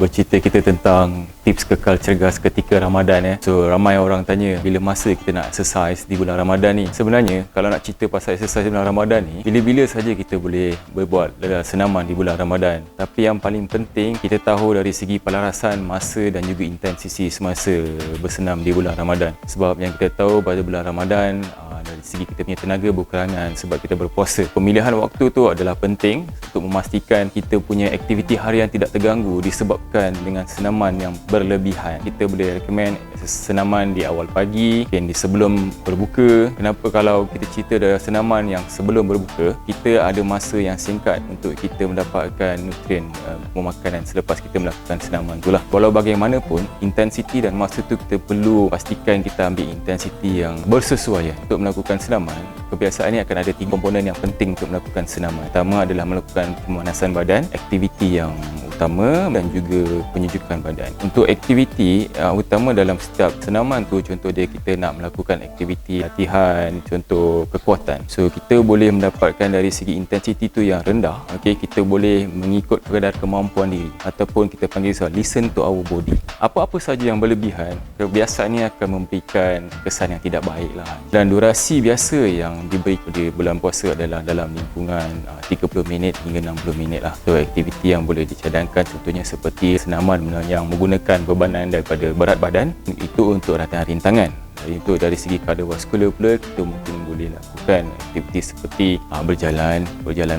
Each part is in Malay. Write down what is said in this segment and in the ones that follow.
bercerita kita tentang tips kekal cergas ketika Ramadan. So ramai orang tanya bila masa kita nak exercise di bulan Ramadan ni. Sebenarnya kalau nak cerita pasal exercise di bulan Ramadan ni, bila-bila saja kita boleh berbuat senaman di bulan Ramadan. Tapi yang paling penting kita tahu dari segi pelarasan masa dan juga intensitas semasa bersenam di bulan Ramadan. Sebab yang kita tahu pada bulan Ramadan dari segi kita punya tenaga berkurangan sebab kita berpuasa. Pemilihan waktu tu adalah penting untuk memastikan kita punya aktiviti harian tidak terganggu disebabkan dengan senaman yang berlebihan. Kita boleh recommend senaman di awal pagi, di sebelum berbuka. Kenapa kalau kita cerita dari senaman yang sebelum berbuka, kita ada masa yang singkat untuk kita mendapatkan nutrien pemakanan selepas kita melakukan senaman itulah. Walau bagaimanapun, intensiti dan masa tu kita perlu pastikan kita ambil intensiti yang bersesuaian untuk melakukan senaman. Kebiasaannya akan ada 3 komponen yang penting untuk melakukan senaman. Pertama adalah melakukan pemanasan badan, aktiviti yang utama dan juga penyejukan badan. Untuk aktiviti utama dalam setiap senaman tu, contoh dia kita nak melakukan aktiviti latihan, contoh kekuatan. So kita boleh mendapatkan dari segi intensiti tu yang rendah, kita boleh mengikut kadar kemampuan diri ataupun kita panggil listen to our body. Apa-apa saja yang berlebihan kebiasaannya akan memberikan kesan yang tidak baik lah. Dan durasi biasa yang diberi di bulan puasa adalah dalam lingkungan 30 minit hingga 60 minit lah. So aktiviti yang boleh dicadangkan contohnya seperti senaman yang menggunakan bebanan daripada berat badan, itu untuk latihan rintangan. Itu dari segi kardiovaskular pula, kita mungkin boleh lakukan aktiviti seperti berjalan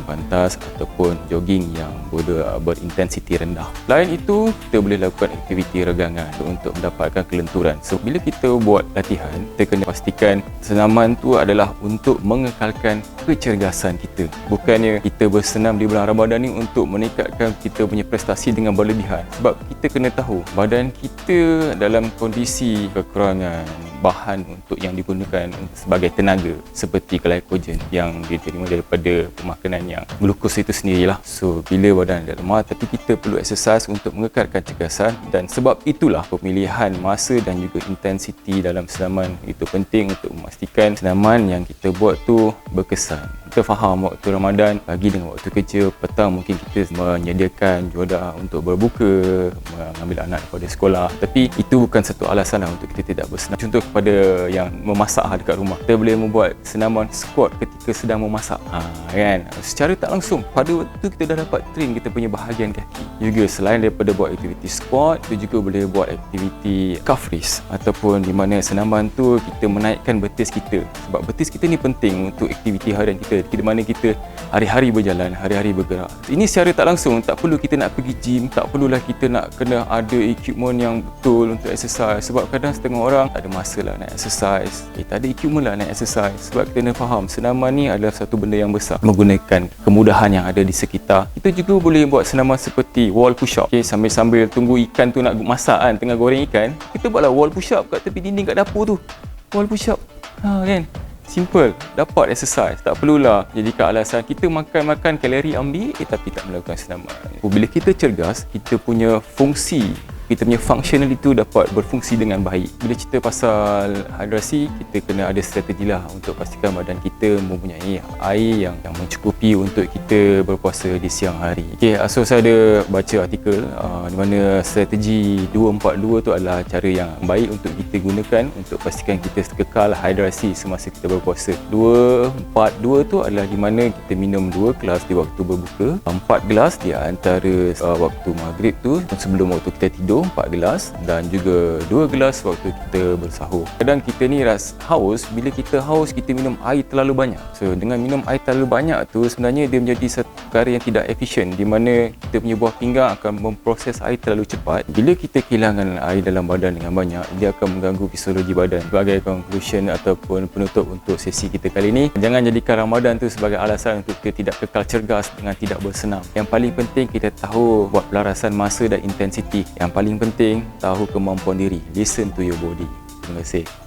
pantas ataupun jogging yang berintensiti rendah. Selain itu, kita boleh lakukan aktiviti regangan untuk mendapatkan kelenturan. So bila kita buat latihan, kita kena pastikan senaman tu adalah untuk mengekalkan kecergasan kita. Bukannya kita bersenam di bulan Ramadan ni untuk meningkatkan kita punya prestasi dengan berlebihan. Sebab kita kena tahu badan kita dalam kondisi kekurangan bahan untuk yang digunakan sebagai tenaga seperti glycogen yang diterima daripada pemakanan yang glukos itu sendirilah. So bila badan ada lemah, tapi kita perlu exercise untuk mengekalkan kecergasan, dan sebab itulah pemilihan masa dan juga intensiti dalam senaman itu penting untuk memastikan senaman yang kita buat tu berkesan. Kita faham waktu Ramadan, pagi dengan waktu kerja, petang mungkin kita menyediakan juadah untuk berbuka, mengambil anak daripada sekolah, tapi itu bukan satu alasan untuk kita tidak bersenam. Contoh kepada yang memasak dekat rumah, kita boleh membuat senaman squat ketika sedang memasak, kan? Secara tak langsung pada waktu kita dah dapat train kita punya bahagian kaki. Juga selain daripada buat aktiviti squat, kita juga boleh buat aktiviti calf raise, ataupun di mana senaman tu kita menaikkan betis kita. Sebab betis kita ni penting untuk aktiviti harian kita, di mana kita hari-hari berjalan, hari-hari bergerak. Ini secara tak langsung, tak perlu kita nak pergi gym, tak perlulah kita nak kena ada equipment yang betul untuk exercise. Sebab kadang setengah orang tak ada masa lah nak exercise, tak ada equipment lah nak exercise. Sebab kita kena faham senaman ni adalah satu benda yang besar. Menggunakan kemudahan yang ada di sekitar, kita juga boleh buat senaman seperti wall push up. Sambil-sambil tunggu ikan tu nak masak kan, tengah goreng ikan, kita buatlah wall push up kat tepi dinding kat dapur tu. Wall push up, kan? Simple, dapat exercise. Tak perlulah jadikan alasan kita makan kalori ambil tapi tak melakukan senaman. Bila kita cergas, kita punya fungsi, kita punya functional itu dapat berfungsi dengan baik. Bila cerita pasal hidrasi, kita kena ada strategi lah untuk pastikan badan kita mempunyai air yang mencukupi untuk kita berpuasa di siang hari. So saya ada baca artikel di mana strategi 242 tu adalah cara yang baik untuk kita gunakan untuk pastikan kita kekal hidrasi semasa kita berpuasa. 242 tu adalah di mana kita minum 2 gelas di waktu berbuka, 4 gelas di antara waktu maghrib tu sebelum waktu kita tidur, 4 gelas, dan juga 2 gelas waktu kita bersahur. Kadang kita ni haus, bila kita haus kita minum air terlalu banyak. So dengan minum air terlalu banyak tu sebenarnya dia menjadi satu perkara yang tidak efisien, di mana kita punya buah pinggang akan memproses air terlalu cepat. Bila kita kehilangan air dalam badan dengan banyak, dia akan mengganggu fisiologi badan. Sebagai conclusion ataupun penutup untuk sesi kita kali ini, jangan jadikan Ramadan tu sebagai alasan untuk kita tidak kekal cergas dengan tidak bersenam. Yang paling penting kita tahu buat pelarasan masa dan intensiti. Yang paling penting tahu kemampuan diri. Listen to your body. Terima kasih.